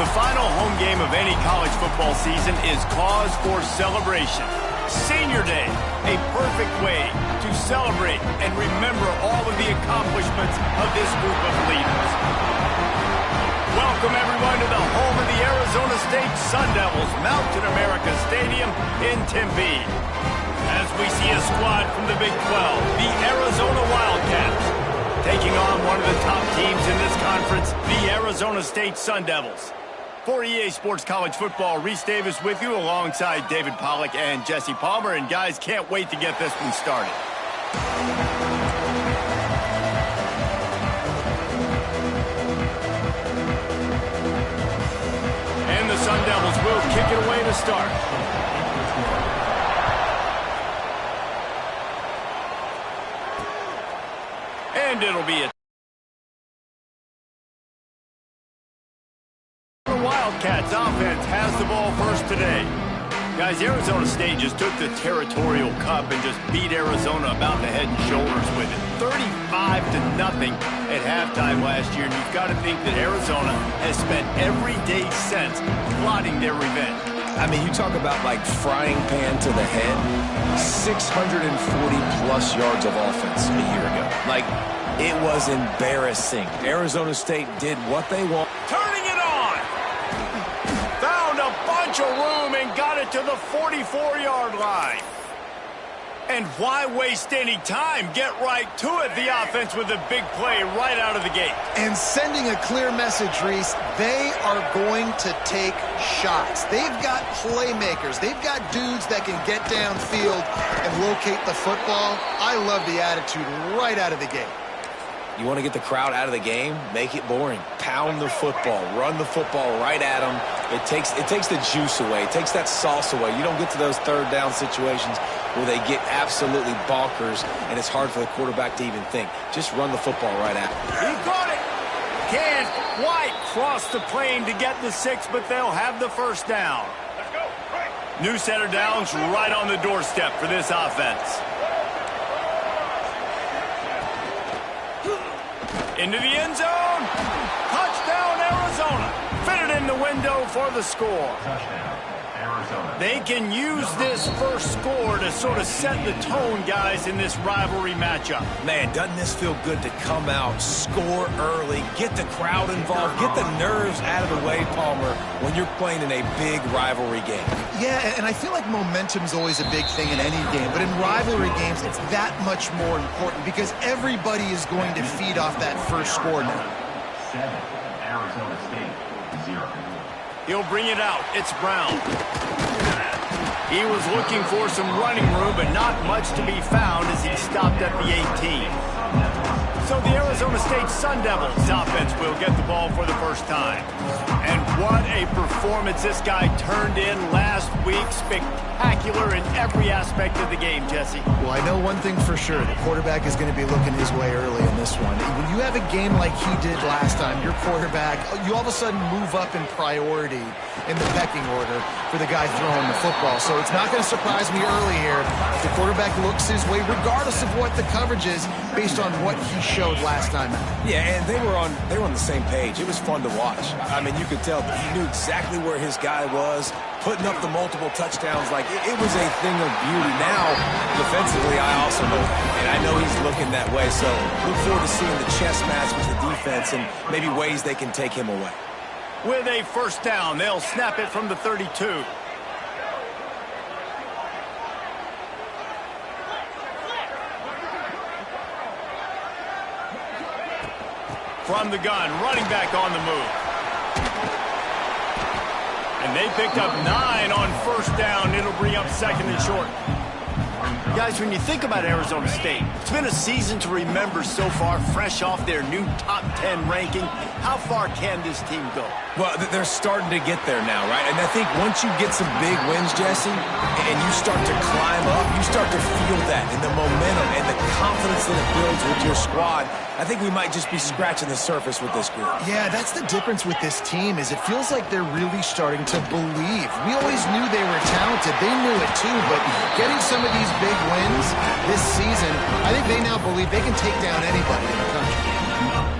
The final home game of any college football season is cause for celebration. Senior Day, a perfect way to celebrate and remember all of the accomplishments of this group of leaders. Welcome, everyone, to the home of the Arizona State Sun Devils, Mountain America Stadium in Tempe. As we see a squad from the Big 12, the Arizona Wildcats, taking on one of the top teams in this conference, the Arizona State Sun Devils. For EA Sports College Football, Reese Davis with you alongside David Pollack and Jesse Palmer. And guys, can't wait to get this one started. And the Sun Devils will kick it away to start. And it'll be a Wildcats offense has the ball first today. Guys, Arizona State just took the Territorial Cup and just beat Arizona about the head and shoulders with it. 35-0 at halftime last year, and you've got to think that Arizona has spent every day since plotting their revenge. I mean, you talk about like frying pan to the head, 640-plus yards of offense a year ago. Like, it was embarrassing. Arizona State did what they want. Turning it on! Found a bunch of room and got it to the 44-yard line. And why waste any time? Get right to it, the offense, with a big play right out of the gate. And sending a clear message, Reese, they are going to take shots. They've got playmakers. They've got dudes that can get downfield and locate the football. I love the attitude right out of the gate. You want to get the crowd out of the game? Make it boring. Pound the football. Run the football right at them. It takes the juice away. It takes that sauce away. You don't get to those third down situations where they get absolutely bonkers, and it's hard for the quarterback to even think. Just run the football right at them. He got it. Can't quite cross the plane to get the 6, but they'll have the first down. Let's go. New set of downs right on the doorstep for this offense. Into the end zone. Touchdown, Arizona. Fitted in the window for the score. Touchdown, Arizona. They can use this first score to sort of set the tone, guys, in this rivalry matchup. Man, doesn't this feel good to come out, score early, get the crowd involved, get the nerves out of the way, Palmer, when you're playing in a big rivalry game? Yeah, and I feel like momentum's always a big thing in any game, but in rivalry games, it's that much more important because everybody is going to feed off that first score now. 7, Arizona State, 0. He'll bring it out. It's Brown. He was looking for some running room, but not much to be found as he stopped at the 18. So the Arizona State Sun Devils offense will get the ball for the first time. And what a performance this guy turned in last week. Spectacular in every aspect of the game, Jesse. Well, I know one thing for sure. The quarterback is going to be looking his way early in this one. When you have a game like he did last time, your quarterback, you all of a sudden move up in priority in the pecking order for the guy throwing the football. So it's not going to surprise me early here if the quarterback looks his way, regardless of what the coverage is, based on what he showed last time out. Yeah, and they were on the same page. It was fun to watch. I mean, you could tell that he knew exactly where his guy was, putting up the multiple touchdowns. Like, it was a thing of beauty. Now, defensively, I also know, and I know he's looking that way. So look forward to seeing the chess match with the defense and maybe ways they can take him away. With a first down, they'll snap it from the 32. From the gun, running back on the move. And they picked up 9 on first down. It'll bring up second and short. Guys, when you think about Arizona State, it's been a season to remember so far, fresh off their new top 10 ranking. How far can this team go? Well, they're starting to get there now, right? And I think once you get some big wins, Jesse, and you start to climb up, you start to feel that and the momentum and the confidence that it builds with your squad. I think we might just be scratching the surface with this group. Yeah, that's the difference with this team is it feels like they're really starting to believe. We always knew they were talented. They knew it too, but getting some of these big wins this season, I think they now believe they can take down anybody in the country.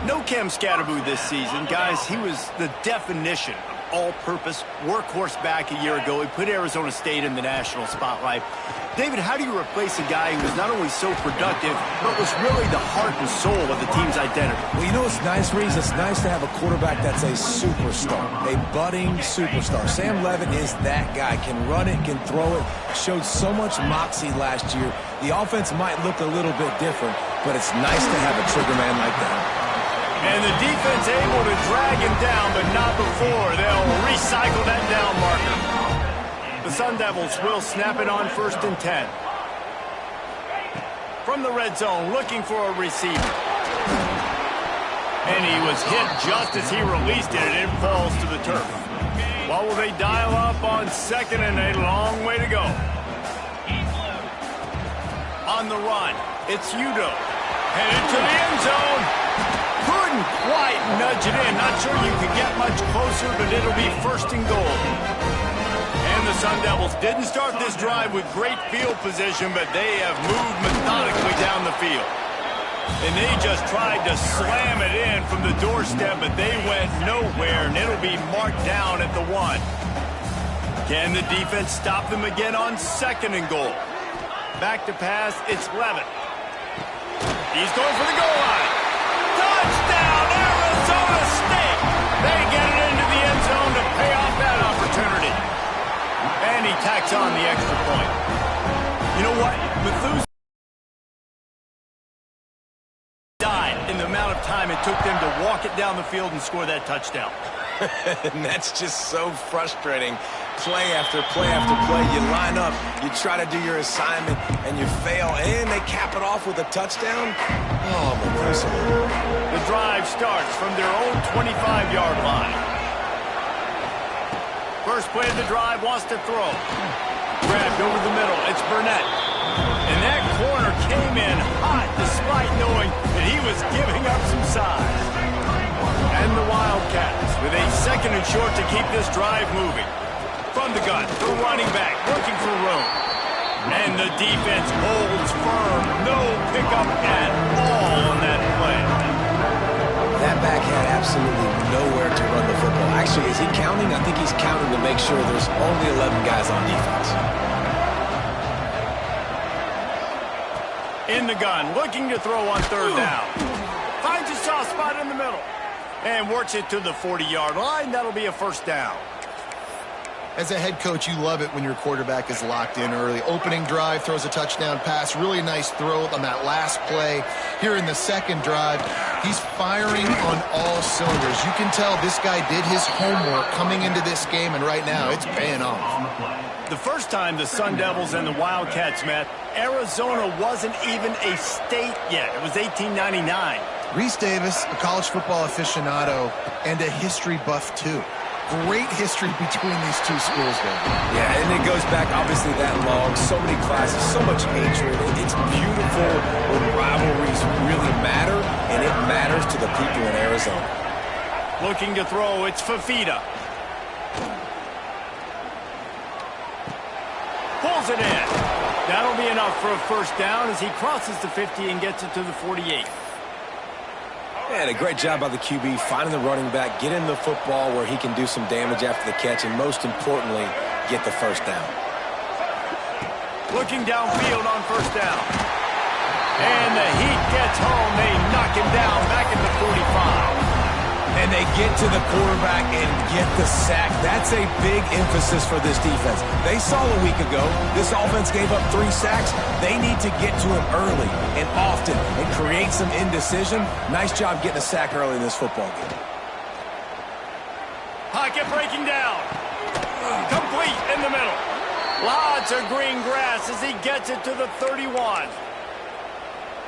No Cam Scatterboo this season, guys. He was the definition all-purpose workhorse back a year ago. He put Arizona State in the national spotlight. David, how do you replace a guy who was not only so productive, but was really the heart and soul of the team's identity? Well, you know what's nice, Reese? It's nice to have a quarterback that's a superstar, a budding superstar. Sam Levitt is that guy. Can run it, can throw it, showed so much moxie last year. The offense might look a little bit different, but it's nice to have a trigger man like that. And the defense able to drag him down, but not before. They'll recycle that down marker. The Sun Devils will snap it on 1st and 10. From the red zone, looking for a receiver. And he was hit just as he released it, and it falls to the turf. What will they dial up on 2nd and a long way to go? On the run, it's Udo. Headed to the end zone. Couldn't quite nudge it in. Not sure you could get much closer, but it'll be 1st and goal. And the Sun Devils didn't start this drive with great field position, but they have moved methodically down the field. And they just tried to slam it in from the doorstep, but they went nowhere, and it'll be marked down at the 1. Can the defense stop them again on 2nd and goal? Back to pass, it's Levitt. He's going for the goal line. Touchdown, Arizona State! They get it into the end zone to pay off that opportunity. And he tacks on the extra point. You know what? Methuselah died in the amount of time it took them to walk it down the field and score that touchdown. And that's just so frustrating. Play after play after play. You line up, you try to do your assignment, and you fail, and they cap it off with a touchdown. Oh, Methuselah. The drive starts from their own 25-yard line. First play of the drive, wants to throw. Grabbed over the middle, it's Burnett. And that corner came in hot despite knowing that he was giving up some size. And the Wildcats with a 2nd and short to keep this drive moving. From the gun, the running back looking for room. And the defense holds firm. No pickup at all on that play. That back had absolutely nowhere to run the football. Actually, is he counting? I think he's counting to make sure there's only 11 guys on defense. In the gun, looking to throw on 3rd down. Finds a soft spot in the middle. And works it to the 40-yard line. That'll be a 1st down. As a head coach, you love it when your quarterback is locked in early. Opening drive, throws a touchdown pass. Really nice throw on that last play. Here in the 2nd drive, he's firing on all cylinders. You can tell this guy did his homework coming into this game, and right now it's paying off. The first time the Sun Devils and the Wildcats met, Arizona wasn't even a state yet. It was 1899. Reese Davis, a college football aficionado, and a history buff, too. Great history between these two schools, though. Yeah, and it goes back, obviously, that long. So many classes, so much hatred. It's beautiful when rivalries really matter, and it matters to the people in Arizona. Looking to throw, it's Fafita. Pulls it in. That'll be enough for a 1st down as he crosses the 50 and gets it to the 48. And a great job by the QB, finding the running back, getting the football where he can do some damage after the catch, and most importantly, get the 1st down. Looking downfield on 1st down. And the heat gets home. They knock him down back at the 45. And they get to the quarterback and get the sack. That's a big emphasis for this defense. They saw a week ago this offense gave up 3 sacks. They need to get to him early and often and create some indecision. Nice job getting a sack early in this football game. Pocket breaking down. Complete in the middle. Lots of green grass as he gets it to the 31.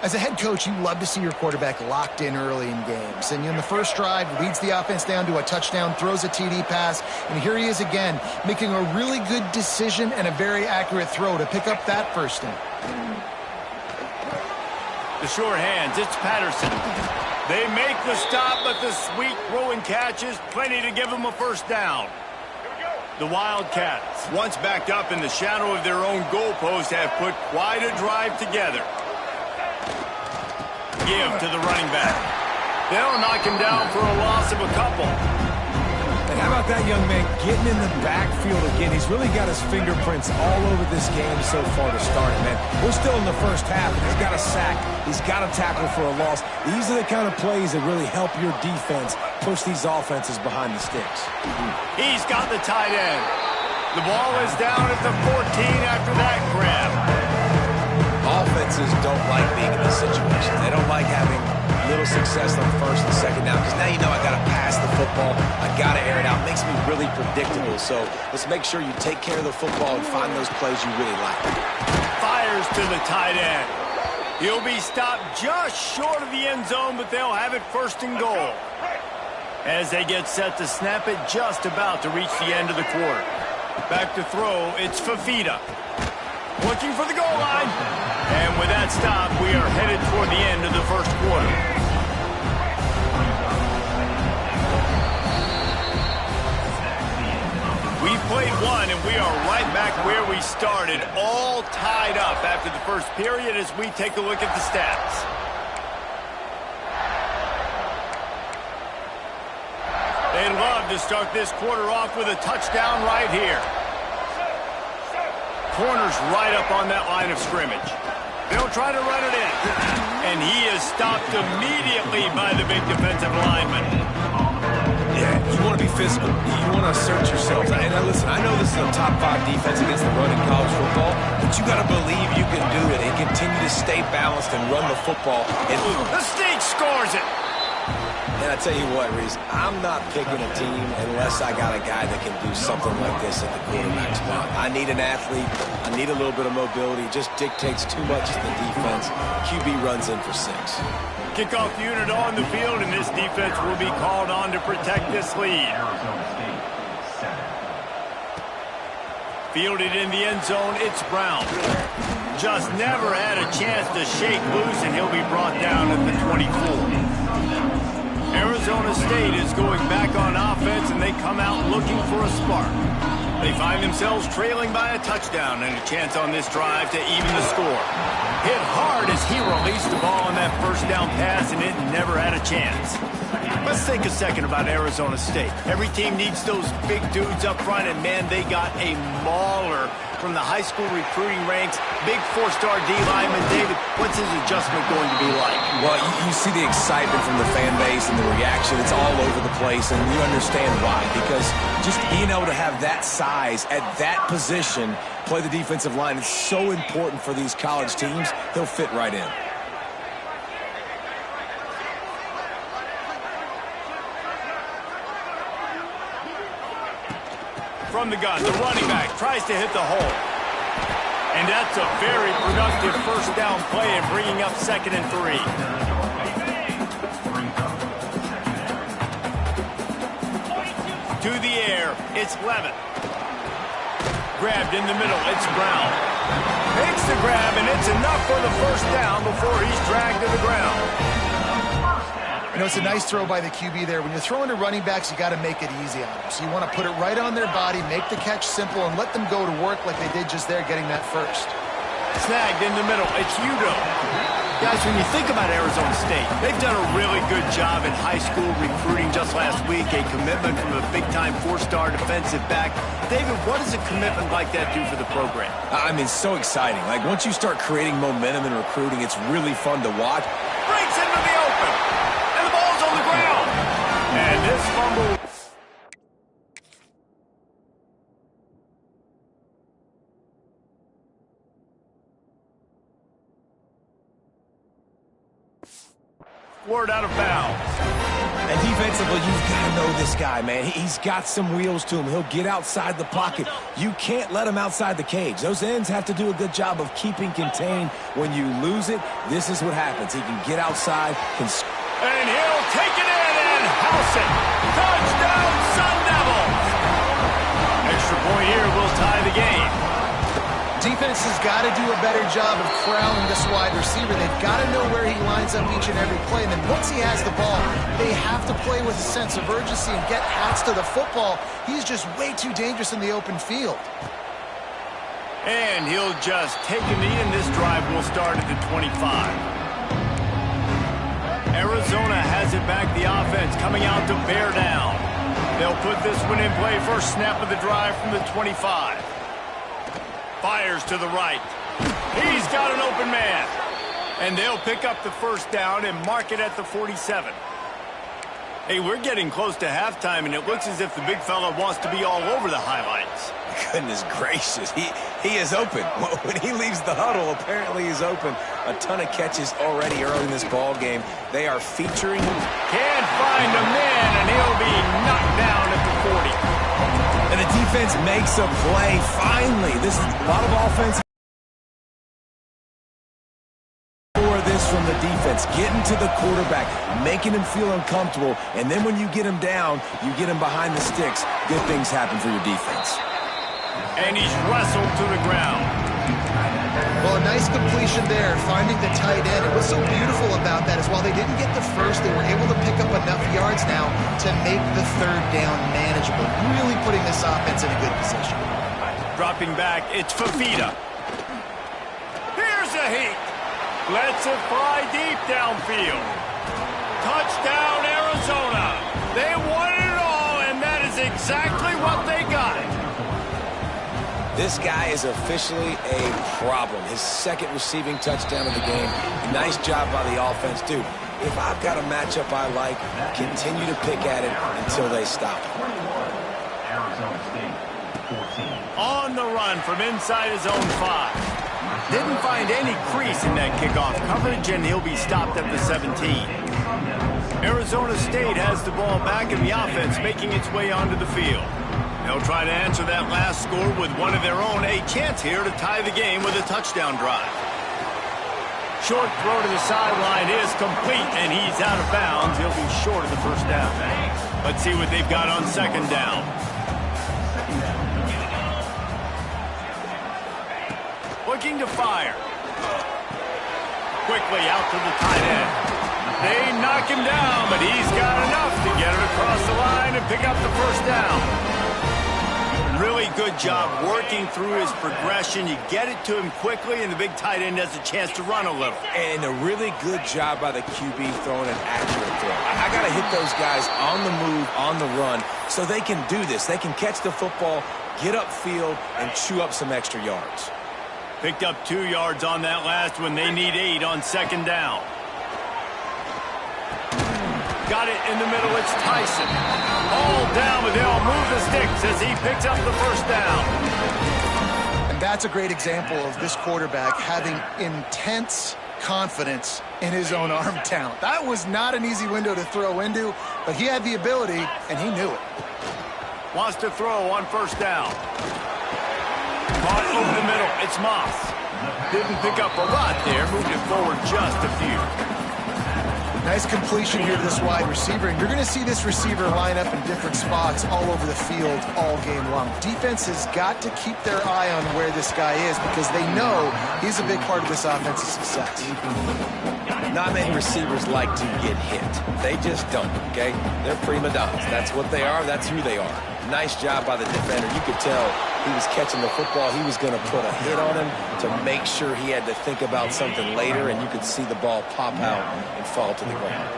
As a head coach, you love to see your quarterback locked in early in games. And in the first drive, leads the offense down to a touchdown, throws a TD pass, and here he is again, making a really good decision and a very accurate throw to pick up that 1st down. The sure hands, it's Patterson. They make the stop, but the sweet throw and catch is plenty to give them a 1st down. The Wildcats, once backed up in the shadow of their own goalpost, have put quite a drive together. Give to the running back. They'll knock him down for a loss of a couple. And How about that young man getting in the backfield again? He's really got his fingerprints all over this game so far to start it, man. We're still in the first half. He's got a sack. He's got a tackle for a loss. These are the kind of plays that really help your defense push these offenses behind the sticks. He's got the tight end. The ball is down at the 14 after that grab. Offenses don't like being in this situation. They don't like having little success on first and second down because now you know I got to pass the football. I got to air it out. It makes me really predictable. So let's make sure you take care of the football and find those plays you really like. Fires to the tight end. He'll be stopped just short of the end zone, but they'll have it first and goal. As they get set to snap it, just about to reach the end of the quarter. Back to throw, it's Fafita. Looking for the goal line. And with that stop, we are headed toward the end of the first quarter. We've played one, and we are right back where we started, all tied up after the first period as we take a look at the stats. They'd love to start this quarter off with a touchdown right here. Corner's right up on that line of scrimmage. They'll try to run it in. And he is stopped immediately by the big defensive lineman. Yeah, you want to be physical. You want to assert yourselves. And listen, I know this is a top 5 defense against the run in college football, but you got to believe you can do it and continue to stay balanced and run the football. And the Sneak scores it. And I tell you what, Reese, I'm not picking a team unless I got a guy that can do something like this at the quarterback spot. I need an athlete. I need a little bit of mobility. It just dictates too much to the defense. QB runs in for 6. Kickoff unit on the field, and this defense will be called on to protect this lead. Arizona State, 7. Fielded in the end zone, it's Brown. Just never had a chance to shake loose, and he'll be brought down at the 24. Arizona State is going back on offense, and they come out looking for a spark. They find themselves trailing by a touchdown and a chance on this drive to even the score. Hit hard as he released the ball on that first down pass, and it never had a chance. Let's think a second about Arizona State. Every team needs those big dudes up front, and man, they got a mauler from the high school recruiting ranks. Big 4-star D lineman. David, what's his adjustment going to be like? Well, you see the excitement from the fan base and the reaction. It's all over the place, and you understand why. Because just being able to have that size at that position, play the defensive line, is so important for these college teams. He'll fit right in. From the gun, the running back tries to hit the hole. And that's a very productive first down play and bringing up 2nd and 3. To the air, it's Levitt. Grabbed in the middle, it's Brown. Makes the grab, and it's enough for the first down before he's dragged to the ground. You know, it's a nice throw by the QB there. When you're throwing to running backs, you got to make it easy on them. So you want to put it right on their body, make the catch simple, and let them go to work like they did just there, getting that first. Snagged in the middle, it's Udo. Guys, when you think about Arizona State, they've done a really good job in high school recruiting. Just last week, a commitment from a big-time 4-star defensive back. David, what does a commitment like that do for the program? I mean, so exciting. Like, once you start creating momentum in recruiting, it's really fun to watch. Breaks into the open. And the ball's on the ground. And this fumble... Word out of bounds. And defensively, you've got to know this guy, man. He's got some wheels to him. He'll get outside the pocket. You can't let him outside the cage. Those ends have to do a good job of keeping contained. When you lose it, this is what happens. He can get outside. And he'll take it in and house it. Touchdown, Sun Devils. Extra point here will tie the game. Defense has got to do a better job of corralling this wide receiver. They've got to know where he lines up each and every play. And then once he has the ball, they have to play with a sense of urgency and get hats to the football. He's just way too dangerous in the open field. And he'll just take a knee, and this drive will start at the 25. Arizona has it back, the offense coming out to bear down. They'll put this one in play. First snap of the drive from the 25. Fires to the right. He's got an open man. And they'll pick up the first down and mark it at the 47. Hey, we're getting close to halftime, and it looks as if the big fella wants to be all over the highlights. Goodness gracious, he is open. When he leaves the huddle, apparently he's open. A ton of catches already early in this ball game. They are featuring him. Can't find a man, and he'll be knocked down at the 40. And the defense makes a play. Finally, this is a lot of offense. From the defense, getting to the quarterback, making him feel uncomfortable, and then when you get him down, you get him behind the sticks, good things happen for your defense. And he's wrestled to the ground. Well, a nice completion there, finding the tight end. And what's so beautiful about that is while they didn't get the first, they were able to pick up enough yards now to make the third down manageable, really putting this offense in a good position. Dropping back, it's Fafita. Here's a heat. Lets it fly deep downfield. Touchdown, Arizona. They won it all, and that is exactly what they got. This guy is officially a problem. His second receiving touchdown of the game. Nice job by the offense. Dude, if I've got a matchup I like, continue to pick at it until they stop it. Arizona State, 14. On the run from inside his own 5. Didn't find any crease in that kickoff coverage, and he'll be stopped at the 17. Arizona State has the ball back in the offense, making its way onto the field. They'll try to answer that last score with one of their own. A chance here to tie the game with a touchdown drive. Short throw to the sideline is complete, and he's out of bounds. He'll be short of the first down. Let's see what they've got on second down. Looking to fire. Quickly out to the tight end. They knock him down, but he's got enough to get it across the line and pick up the first down. Really good job working through his progression. You get it to him quickly, and the big tight end has a chance to run a little. And a really good job by the QB throwing an accurate throw. I got to hit those guys on the move, on the run, so they can do this. They can catch the football, get upfield, and chew up some extra yards. Picked up 2 yards on that last one. They need 8 on second down. Got it in the middle. It's Tyson. All down, but they'll move the sticks as he picks up the first down. And that's a great example of this quarterback having intense confidence in his own arm talent. That was not an easy window to throw into, but he had the ability, and he knew it. Wants to throw on first down. Caught over the middle. It's Moss. Didn't pick up a lot there. Moved it forward just a few. Nice completion here to this wide receiver. And you're going to see this receiver line up in different spots all over the field all game long. Defense has got to keep their eye on where this guy is because they know he's a big part of this offensive success. Not many receivers like to get hit. They just don't, okay? They're prima donnas. That's what they are. That's who they are. Nice job by the defender. You could tell he was catching the football. He was going to put a hit on him to make sure he had to think about something later, and you could see the ball pop out and fall to the ground.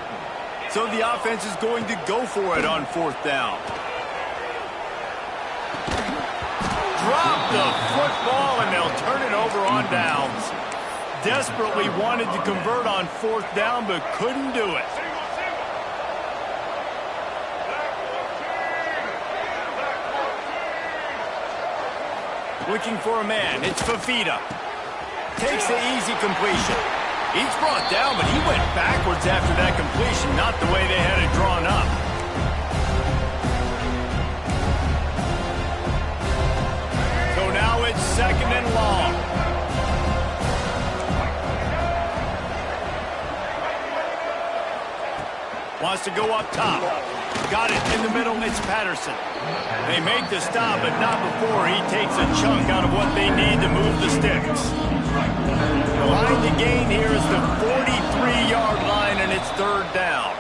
So the offense is going to go for it on fourth down. Drop the football, and they'll turn it over on downs. Desperately wanted to convert on fourth down, but couldn't do it. Looking for a man. It's Fafita. Takes the easy completion. He's brought down, but he went backwards after that completion, not the way they had it drawn up. So now it's second and long. Wants to go up top. Got it in the middle. It's Patterson. They make the stop, but not before he takes a chunk out of what they need to move the sticks. The line to gain here is the 43-yard line, and it's third down.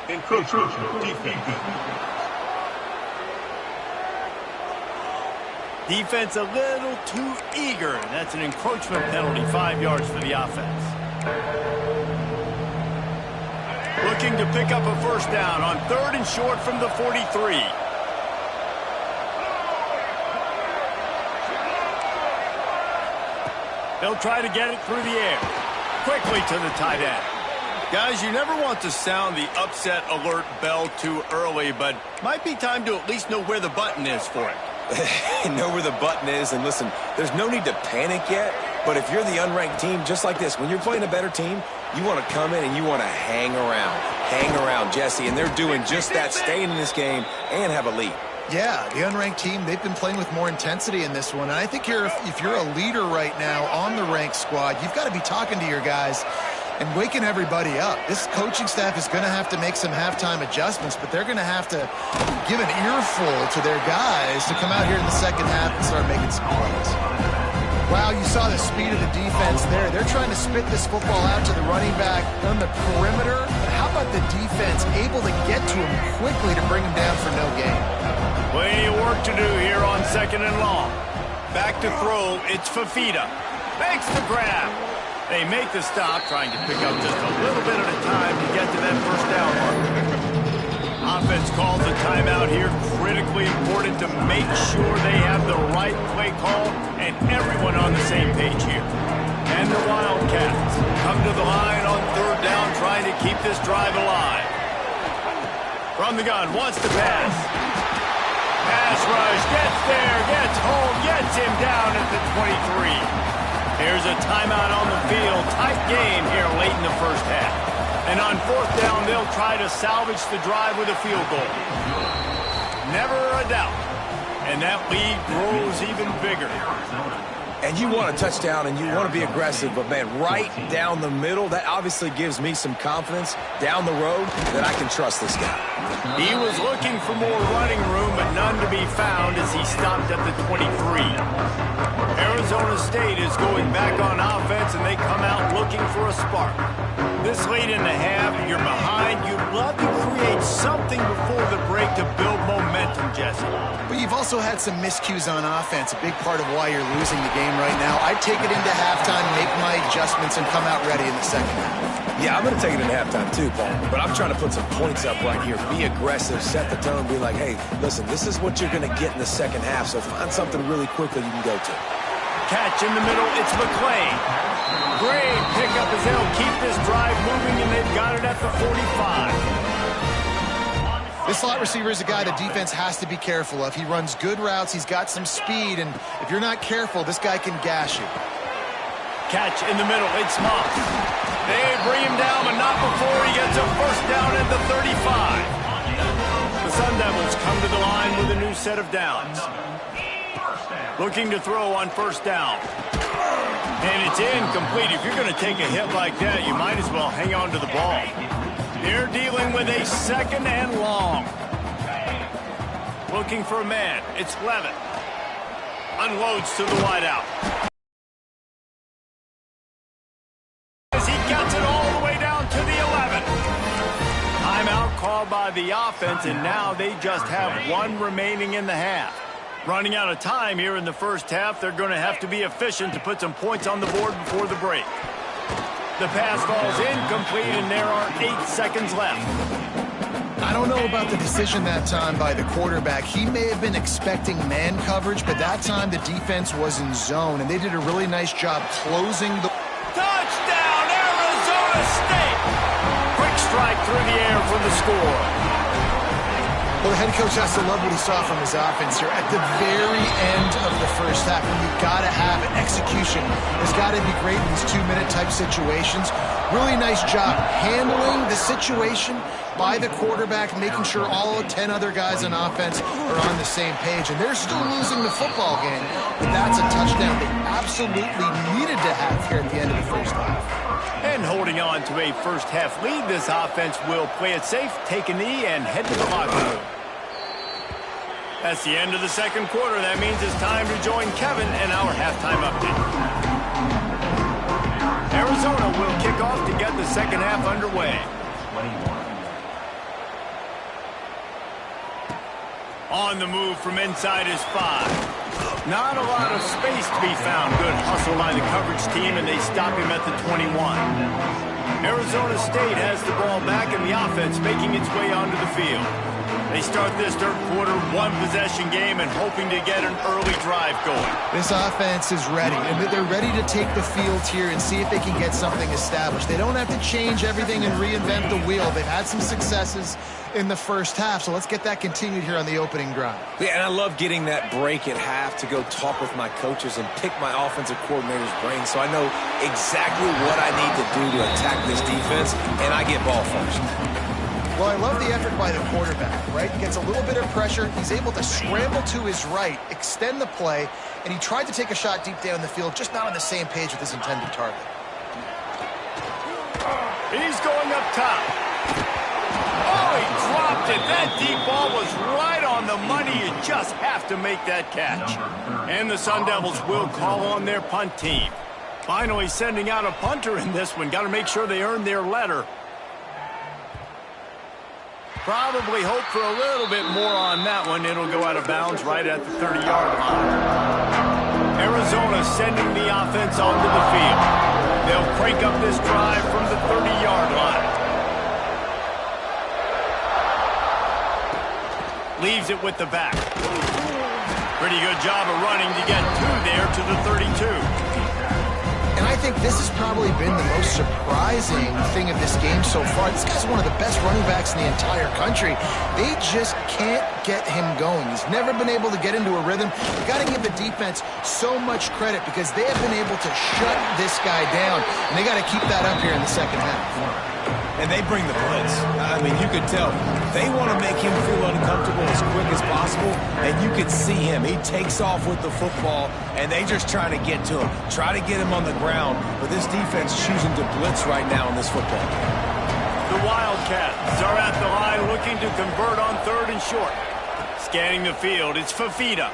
Encroachment defense. Defense a little too eager. That's an encroachment penalty, 5 yards for the offense. Looking to pick up a first down on 3rd and short from the 43. They'll try to get it through the air. Quickly to the tight end. Guys, you never want to sound the upset alert bell too early, but might be time to at least know where the button is for it. Know where the button is, and listen, there's no need to panic yet, but if you're the unranked team, just like this, when you're playing a better team, you want to come in and you want to hang around, Jesse, and they're doing just that, staying in this game and have a lead. Yeah, the unranked team, they've been playing with more intensity in this one, and I think if you're a leader right now on the ranked squad, you've got to be talking to your guys and waking everybody up. This coaching staff is going to have to make some halftime adjustments, but they're going to have to give an earful to their guys to come out here in the second half and start making some plays. Wow, you saw the speed of the defense there. They're trying to spit this football out to the running back on the perimeter. But how about the defense able to get to him quickly to bring him down for no gain? Plenty of work to do here on 2nd and long. Back to throw, it's Fafita. Makes the grab. They make the stop, trying to pick up just a little bit at a time to get to that first down mark. Offense calls a timeout here. Critically important to make sure they have the right play call and everyone on the same page here. And the Wildcats come to the line on 3rd down, trying to keep this drive alive. From the gun, wants to pass. Pass rush, gets there, gets home, gets him down at the 23. Here's a timeout on the field. Tight game here late in the first half. And on 4th down, they'll try to salvage the drive with a field goal. Never a doubt. And that lead grows even bigger. And you want a touchdown and you want to be aggressive, but man, right down the middle, that obviously gives me some confidence down the road that I can trust this guy. He was looking for more running room, but none to be found as he stopped at the 23. Arizona State is going back on offense, and they come out looking for a spark. This late in the half, you're behind. You'd love to create something before the break to build momentum, Jesse. But you've also had some miscues on offense, a big part of why you're losing the game right now. I'd take it into halftime, make my adjustments, and come out ready in the second half. Yeah, I'm going to take it into halftime too, Paul. But I'm trying to put some points up right here. Be aggressive, set the tone, be like, hey, listen, this is what you're going to get in the second half, so find something really quickly you can go to. Catch in the middle, it's McClain. Great pickup as they'll keep this drive moving, and they've got it at the 45. This slot receiver is a guy the defense has to be careful of. He runs good routes, he's got some speed, and if you're not careful, this guy can gash you. Catch in the middle, it's Moss. They bring him down, but not before he gets a first down at the 35. The Sun Devils come to the line with a new set of downs. Looking to throw on 1st down. And it's incomplete. If you're going to take a hit like that, you might as well hang on to the ball. They're dealing with a 2nd and long. Looking for a man. It's Levitt. Unloads to the wideout. As he gets it all the way down to the 11. Timeout called by the offense, and now they just have 1 remaining in the half. Running out of time here in the first half, they're going to have to be efficient to put some points on the board before the break. The pass falls incomplete, and there are 8 seconds left. I don't know about the decision that time by the quarterback. He may have been expecting man coverage, but that time the defense was in zone, and they did a really nice job closing the... Touchdown, Arizona State! Quick strike through the air for the score. Well, the head coach has to love what he saw from his offense here. At the very end of the first half, when you've got to have an execution, it's got to be great in these 2-minute type situations. Really nice job handling the situation by the quarterback, making sure all 10 other guys on offense are on the same page. And they're still losing the football game, but that's a touchdown they absolutely needed to have here at the end of the first half. And holding on to a first half lead, this offense will play it safe, take a knee, and head to the locker room. That's the end of the second quarter. That means it's time to join Kevin in our halftime update. Arizona will kick off to get the second half underway. On the move from inside is 5. Not a lot of space to be found. Good hustle by the coverage team, and they stop him at the 21. Arizona State has the ball back and the offense making its way onto the field. They start this third quarter, one-possession game, and hoping to get an early drive going. This offense is ready, and they're ready to take the field here and see if they can get something established. They don't have to change everything and reinvent the wheel. They've had some successes in the first half, so let's get that continued here on the opening drive. Yeah, and I love getting that break at half to go talk with my coaches and pick my offensive coordinator's brain so I know exactly what I need to do to attack this defense, and I get ball first. Well, I love the effort by the quarterback, right? Gets a little bit of pressure. He's able to scramble to his right, extend the play, and he tried to take a shot deep down the field, just not on the same page with his intended target. He's going up top. Oh, he dropped it. That deep ball was right on the money. You just have to make that catch. And the Sun Devils will call on their punt team. Finally sending out a punter in this one. Got to make sure they earn their letter. Probably hope for a little bit more on that one. It'll go out of bounds right at the 30-yard line. Arizona sending the offense onto the field. They'll crank up this drive from the 30-yard line. Leaves it with the back. Pretty good job of running to get two there to the 32. And I think this has probably been the most surprising thing of this game so far. This guy's one of the best running backs in the entire country. They just can't get him going. He's never been able to get into a rhythm. You've got to give the defense so much credit because they have been able to shut this guy down. And they got to keep that up here in the second half. And they bring the blitz. I mean, you could tell. They want to make him feel uncomfortable as quick as possible, and you could see him. He takes off with the football, and they just trying to get to him, try to get him on the ground, but this defense choosing to blitz right now in this football. The Wildcats are at the line looking to convert on third and short. Scanning the field, it's Fafita.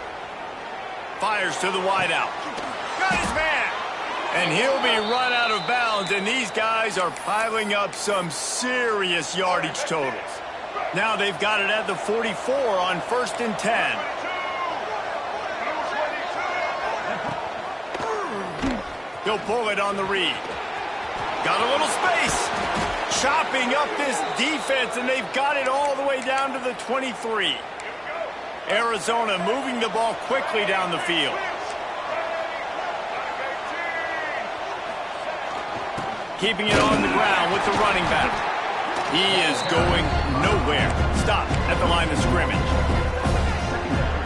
Fires to the wideout. Got his man! And he'll be run out of bounds, and these guys are piling up some serious yardage totals. Now they've got it at the 44 on 1st and 10. He'll pull it on the read. Got a little space. Chopping up this defense, and they've got it all the way down to the 23. Arizona moving the ball quickly down the field. Keeping it on the ground with the running back. He is going nowhere. Stop at the line of scrimmage.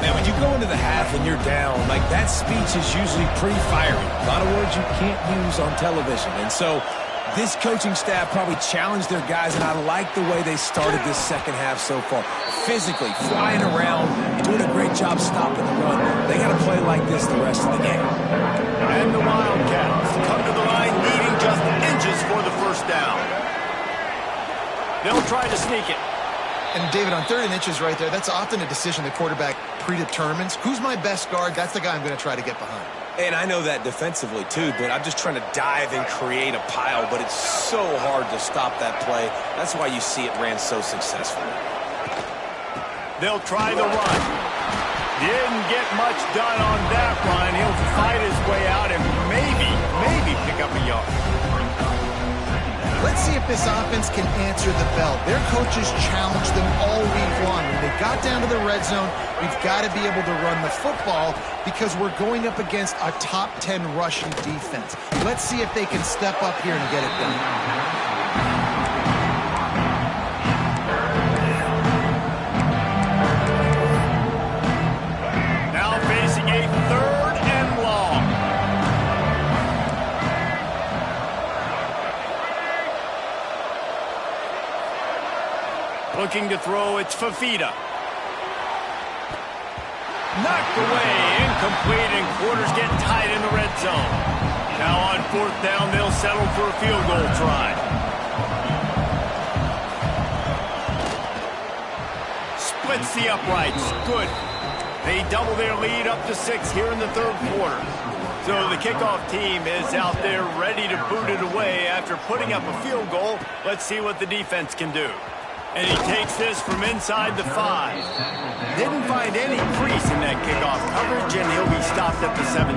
Man, when you go into the half and you're down, like that speech is usually pretty fiery. A lot of words you can't use on television. And so this coaching staff probably challenged their guys, and I like the way they started this second half so far. Physically, flying around, doing a great job stopping the run. They got to play like this the rest of the game. And the Wildcats come to the line needing just inches for the first down. They'll try to sneak it. And David, on 3rd and inches right there, that's often a decision the quarterback predetermines. Who's my best guard? That's the guy I'm going to try to get behind. And I know that defensively, too, but I'm just trying to dive and create a pile, but it's so hard to stop that play. That's why you see it ran so successfully. They'll try the run. Didn't get much done on that run. He'll fight his way out and maybe pick up a yard. Let's see if this offense can answer the bell. Their coaches challenged them all week long. When they got down to the red zone, we've got to be able to run the football because we're going up against a top 10 rushing defense. Let's see if they can step up here and get it done. Looking to throw, it's Fafita. Knocked away, incomplete, and quarters get tight in the red zone. Now on 4th down, they'll settle for a field goal try. Splits the uprights, good. They double their lead up to 6 here in the 3rd quarter. So the kickoff team is out there ready to boot it away after putting up a field goal. Let's see what the defense can do. And he takes this from inside the 5. Didn't find any crease in that kickoff coverage, and he'll be stopped at the 17.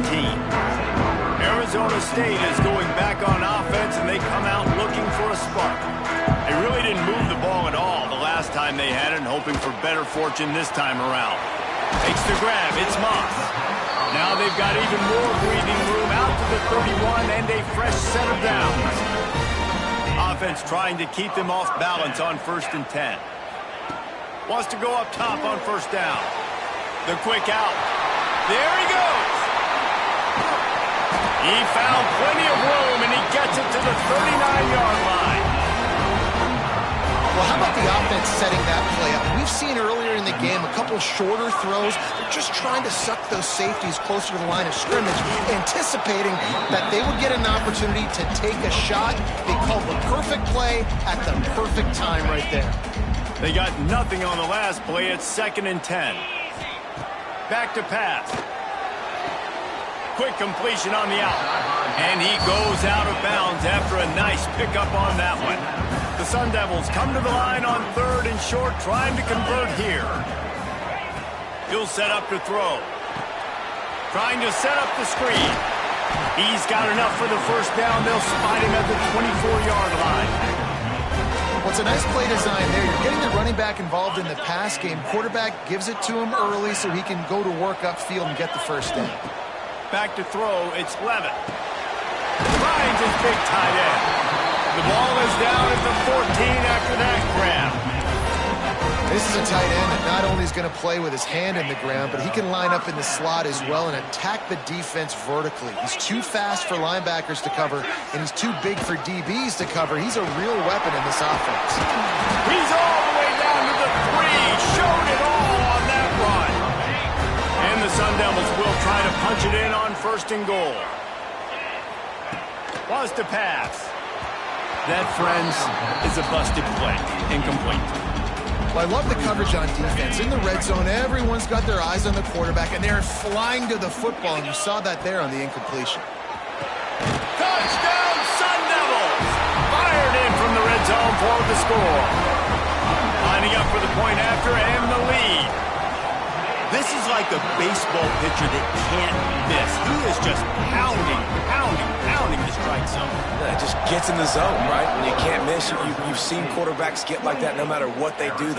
Arizona State is going back on offense, and they come out looking for a spark. They really didn't move the ball at all the last time they had it, and hoping for better fortune this time around. Takes the grab. It's Moss. Now they've got even more breathing room out to the 31 and a fresh set of downs. Offense trying to keep them off balance on 1st and 10. Wants to go up top on 1st down. The quick out. There he goes. He found plenty of room, and he gets it to the 39-yard line. Well, how about the offense setting that play up? We've seen earlier in the game a couple shorter throws. They're just trying to suck those safeties closer to the line of scrimmage, anticipating that they would get an opportunity to take a shot. They called the perfect play at the perfect time right there. They got nothing on the last play. It's 2nd and 10. Back to pass. Quick completion on the out. And he goes out of bounds after a nice pickup on that one. The Sun Devils come to the line on 3rd and short, trying to convert here. He'll set up to throw. Trying to set up the screen. He's got enough for the 1st down. They'll spot him at the 24-yard line. Well, it's a nice play design there. You're getting the running back involved in the pass game. Quarterback gives it to him early so he can go to work upfield and get the 1st down. Back to throw, it's Levitt. Finds his big tight end. The ball is down at the 14 after that grab. This is a tight end that not only is going to play with his hand in the ground, but he can line up in the slot as well and attack the defense vertically. He's too fast for linebackers to cover, and he's too big for DBs to cover. He's a real weapon in this offense. He's all the way down to the 3. Showed it all on that run. And the Sun Devils will try to punch it in on 1st and goal. Was to pass. That, friends, is a busted play. Incomplete. Well, I love the coverage on defense. In the red zone, everyone's got their eyes on the quarterback, and they're flying to the football, and you saw that there on the incompletion. Touchdown, Sun Devils! Fired in from the red zone for the score. Lining up for the point after and the lead. This is like a baseball pitcher that can't miss. He is just pounding the strike zone. Yeah, it just gets in the zone, right? When you can't miss, you've seen quarterbacks get like that no matter what they do.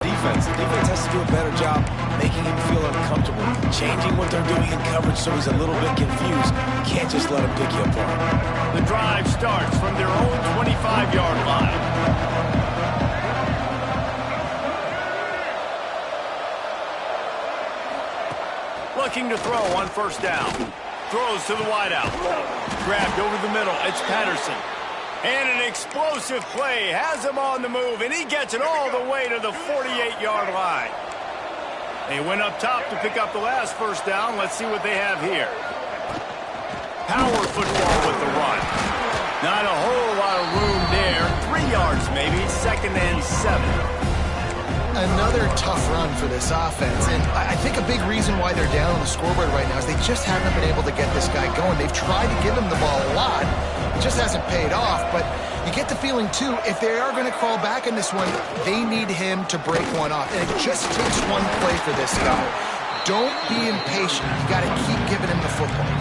Defense has to do a better job making him feel uncomfortable, changing what they're doing in coverage so he's a little bit confused. You can't just let him pick you apart. The drive starts from their own 25-yard line. Looking to throw on 1st down. Throws to the wideout. Grabbed over the middle. It's Patterson. And an explosive play. Has him on the move, and he gets it all the way to the 48-yard line. They went up top to pick up the last 1st down. Let's see what they have here. Power football with the run. Not a whole lot of room there. 3 yards maybe. 2nd and 7. Another tough run for this offense, and I think a big reason why they're down on the scoreboard right now is they just haven't been able to get this guy going. They've tried to give him the ball a lot. It just hasn't paid off, but you get the feeling, too, if they are going to crawl back in this one, they need him to break one off, and it just takes one play for this guy. Don't be impatient. You got to keep giving him the football.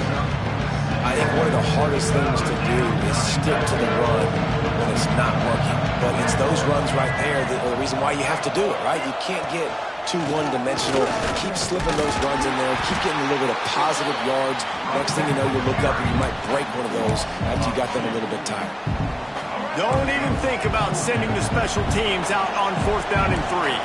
I think one of the hardest things to do is stick to the run when it's not working. But it's those runs right there that are the reason why you have to do it, right? You can't get too one-dimensional. Keep slipping those runs in there. Keep getting a little bit of positive yards. Next thing you know, you look up and you might break one of those after you got them a little bit tired. Don't even think about sending the special teams out on 4th down and 3.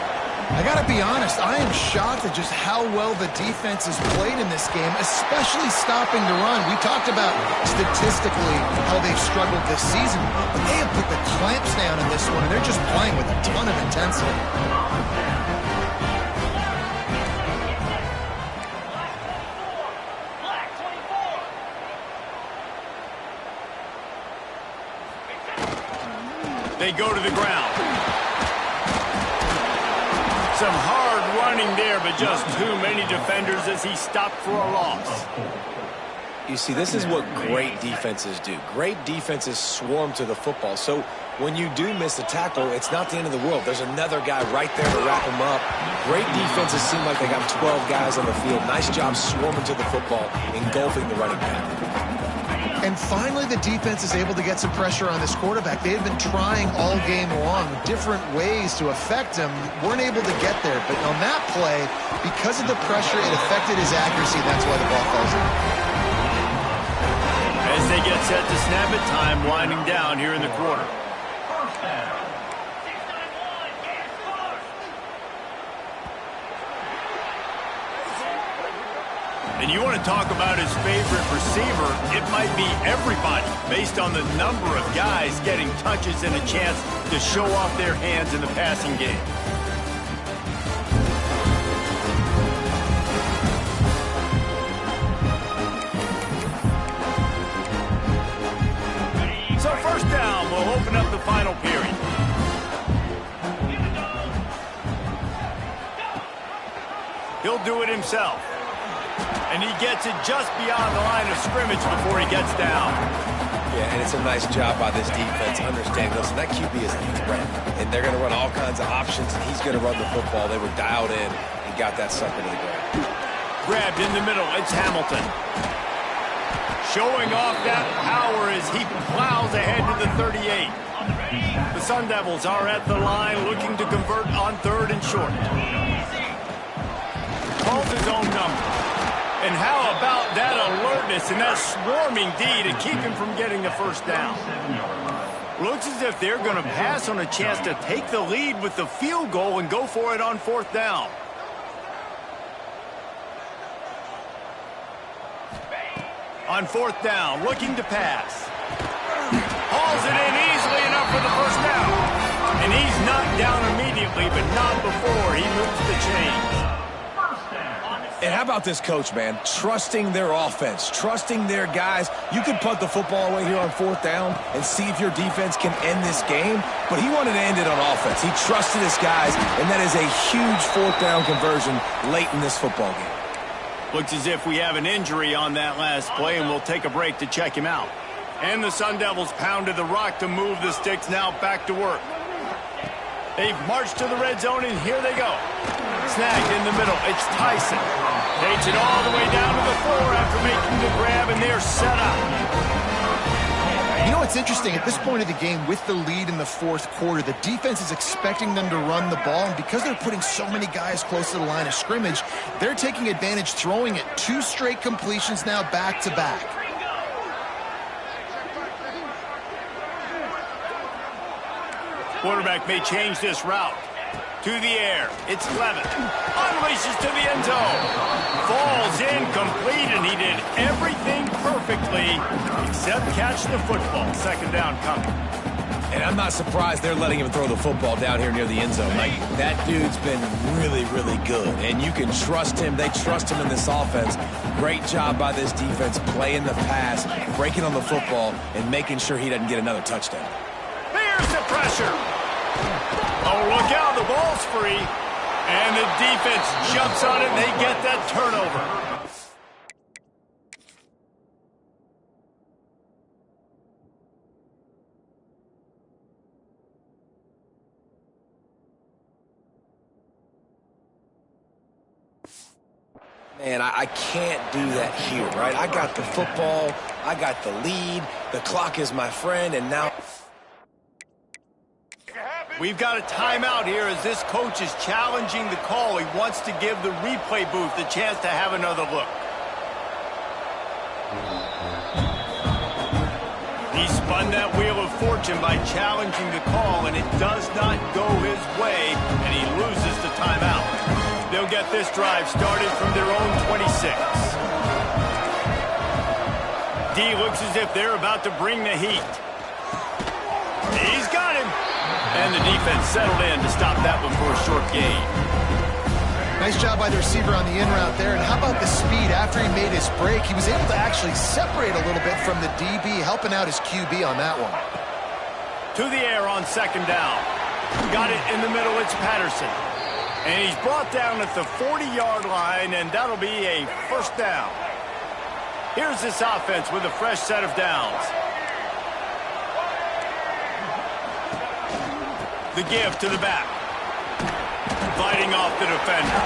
I got to be honest, I am shocked at just how well the defense has played in this game, especially stopping the run. We talked about statistically how they've struggled this season, but they have put the clamps down in this one, and they're just playing with a ton of intensity. They go to the ground. Some hard running there, but just too many defenders as he stopped for a loss. You see, this is what great defenses do. Great defenses swarm to the football. So when you do miss a tackle, it's not the end of the world. There's another guy right there to wrap him up. Great defenses seem like they got 12 guys on the field. Nice job swarming to the football, engulfing the running back. And finally, the defense is able to get some pressure on this quarterback. They had been trying all game long, different ways to affect him. Weren't able to get there. But on that play, because of the pressure, it affected his accuracy. That's why the ball falls in. As they get set to snap it, time winding down here in the quarter. And you want to talk about his favorite receiver, it might be everybody, based on the number of guys getting touches and a chance to show off their hands in the passing game. So first down, we'll open up the final period. He'll do it himself. And he gets it just beyond the line of scrimmage before he gets down. Yeah, and it's a nice job by this defense understanding, listen, that QB is a threat. And they're going to run all kinds of options, and he's going to run the football. They were dialed in and got that sucker to the ground. Grabbed in the middle, it's Hamilton. Showing off that power as he plows ahead to the 38. The Sun Devils are at the line looking to convert on 3rd and short. Calls his own number. And how about that alertness and that swarming D to keep him from getting the first down? Looks as if they're going to pass on a chance to take the lead with the field goal and go for it on 4th down. On 4th down, looking to pass. Hauls it in easily enough for the first down. And he's knocked down immediately, but not before he moves the chains. And how about this coach, man? Trusting their offense, trusting their guys. You can punt the football away here on 4th down and see if your defense can end this game, but he wanted to end it on offense. He trusted his guys, and that is a huge 4th down conversion late in this football game. Looks as if we have an injury on that last play, and we'll take a break to check him out. And the Sun Devils pounded the rock to move the sticks, now back to work. They've marched to the red zone, and here they go. Snagged in the middle, it's Tyson. Takes it all the way down to the 4 after making the grab, and they're set up. You know, it's interesting. At this point of the game, with the lead in the 4th quarter, the defense is expecting them to run the ball, and because they're putting so many guys close to the line of scrimmage, they're taking advantage, throwing it 2 straight completions now back-to-back. Quarterback may change this route. To the air. It's Levin. Unleashes to the end zone. Falls incomplete, and he did everything perfectly except catch the football. 2nd down coming. And I'm not surprised they're letting him throw the football down here near the end zone. Like, that dude's been really, really good. And you can trust him. They trust him in this offense. Great job by this defense playing the pass, breaking on the football, and making sure he doesn't get another touchdown. There's the pressure. Oh, look out, the ball's free. And the defense jumps on it, and they get that turnover. Man, I can't do that here, right? I got the football, I got the lead, the clock is my friend, and now... We've got a timeout here as this coach is challenging the call. He wants to give the replay booth the chance to have another look. He spun that wheel of fortune by challenging the call, and it does not go his way, and he loses the timeout. They'll get this drive started from their own 26. D looks as if they're about to bring the heat. He's got him. And the defense settled in to stop that one for a short gain. Nice job by the receiver on the in route there. And how about the speed? After he made his break, he was able to actually separate a little bit from the DB, helping out his QB on that one. To the air on 2nd down. Got it in the middle, it's Patterson. And he's brought down at the 40-yard line, and that'll be a 1st down. Here's this offense with a fresh set of downs. The give to the back. Fighting off the defender.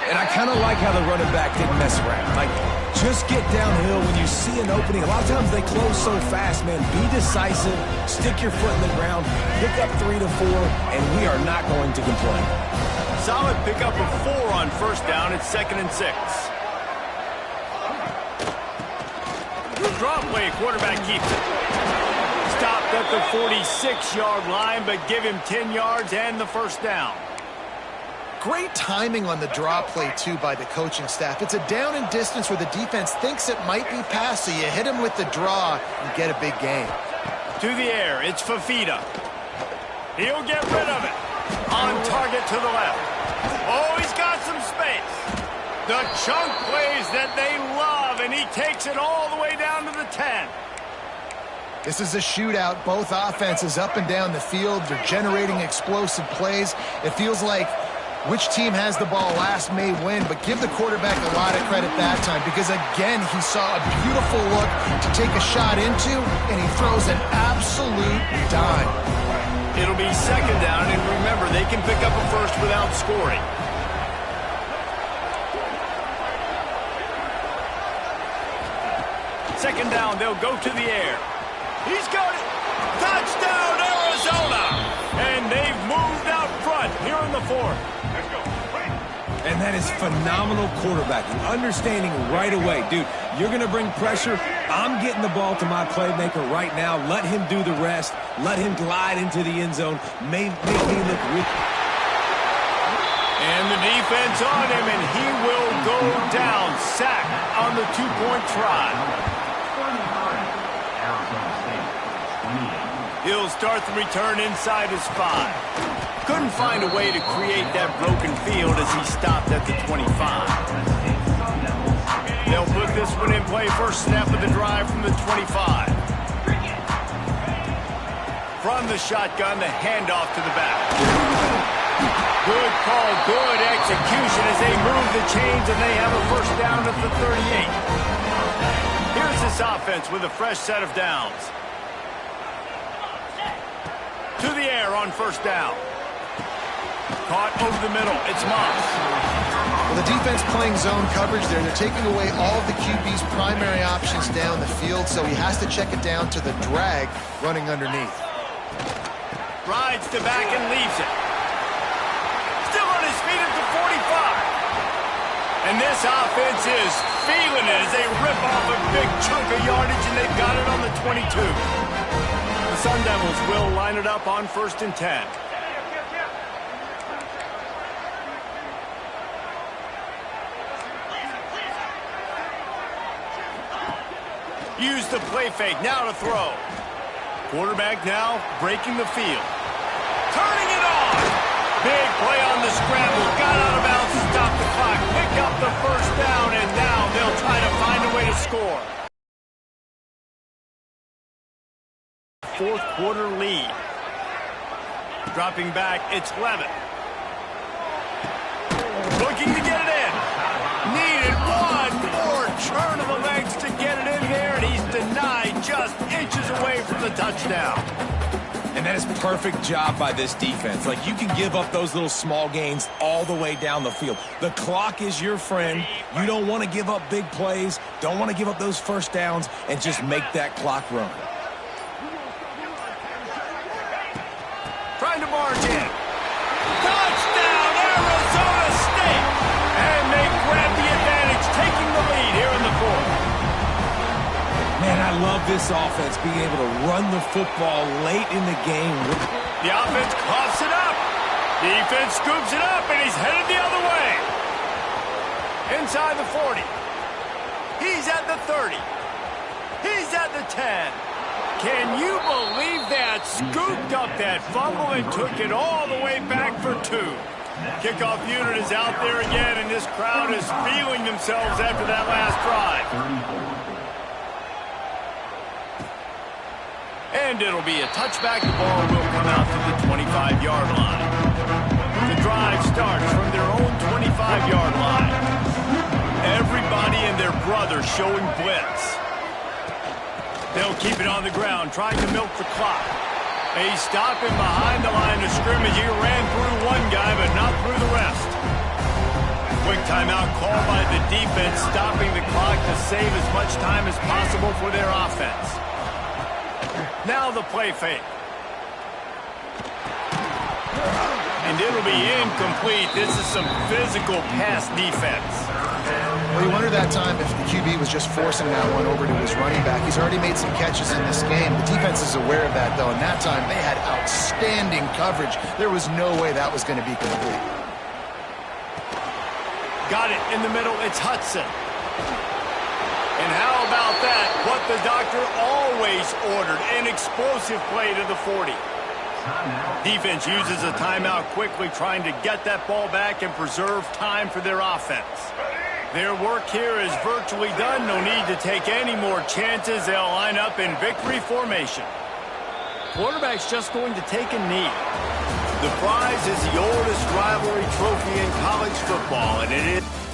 And I kind of like how the running back didn't mess around. Like, just get downhill when you see an opening. A lot of times they close so fast, man. Be decisive, stick your foot in the ground, pick up 3 to 4, and we are not going to complain. Solid pickup of 4 on first down. It's 2nd and 6. Draw play, quarterback keeps it. Stopped at the 46-yard line, but give him 10 yards and the first down. Great timing on the draw play, too, by the coaching staff. It's a down and distance where the defense thinks it might be pass, so you hit him with the draw and get a big gain. To the air, it's Fafita. He'll get rid of it. On target to the left. Oh, he's got some space. The chunk plays that they love, and he takes it all the way down to the 10. This is a shootout. Both offenses up and down the field. They're generating explosive plays. It feels like which team has the ball last may win, but give the quarterback a lot of credit that time because, again, he saw a beautiful look to take a shot into, and he throws an absolute dime. It'll be 2nd down, and remember, they can pick up a first without scoring. Second down, they'll go to the air. He's got it. Touchdown, Arizona! And they've moved out front here in the 4th. And that is phenomenal quarterbacking. Understanding right away, dude, you're going to bring pressure. I'm getting the ball to my playmaker right now. Let him do the rest. Let him glide into the end zone. Make me look real. And the defense on him, and he will go down. Sack on the 2-point try. He'll start the return inside his 5. Couldn't find a way to create that broken field as he stopped at the 25. They'll put this one in play. First snap of the drive from the 25. From the shotgun, the handoff to the back. Good call, good execution as they move the chains, and they have a first down at the 38. Here's this offense with a fresh set of downs. To the air on first down. Caught over the middle. It's Moss. Well, the defense playing zone coverage there. They're taking away all of the QB's primary options down the field, so he has to check it down to the drag running underneath. Rides to back and leaves it. Still on his feet at the 45. And this offense is feeling it as they rip off a big chunk of yardage, and they've got it on the 22. The Sun Devils will line it up on 1st and 10. Use the play fake, now to throw. Quarterback now breaking the field. Turning it on. Big play on the scramble. Got out of bounds to stop the clock. Pick up the first down, and now they'll try to find a way to score. 4th quarter lead. Dropping back, it's Levitt. Looking to get it in. Needed one more turn of the legs to get it in there, and he's denied just inches away from the touchdown. And that is perfect job by this defense. Like, you can give up those little small gains all the way down the field. The clock is your friend. You don't want to give up big plays, don't want to give up those first downs, and just make that clock run. Trying to march in. Touchdown, Arizona State! And they grab the advantage, taking the lead here in the 4th. Man, I love this offense being able to run the football late in the game. The offense coughs it up. Defense scoops it up, and he's headed the other way. Inside the 40. He's at the 30. He's at the 10. Can you believe that? Scooped up that fumble and took it all the way back for 2. Kickoff unit is out there again, and this crowd is feeling themselves after that last drive. And it'll be a touchback. The ball will come out to the 25-yard line. The drive starts from their own 25-yard line. Everybody and their brother showing blitz. They'll keep it on the ground, trying to milk the clock. He's stopping behind the line of scrimmage. He ran through one guy, but not through the rest. Quick timeout called by the defense, stopping the clock to save as much time as possible for their offense. Now the play fake. And it'll be incomplete. This is some physical pass defense. Well, you wonder that time if the QB was just forcing that one over to his running back. He's already made some catches in this game. The defense is aware of that, though, and that time they had outstanding coverage. There was no way that was going to be complete. Got it in the middle. It's Hudson. And how about that? What the doctor always ordered, an explosive play to the 40. Defense uses a timeout quickly, trying to get that ball back and preserve time for their offense. Their work here is virtually done. No need to take any more chances. They'll line up in victory formation. Quarterback's just going to take a knee. The prize is the oldest rivalry trophy in college football, and it is...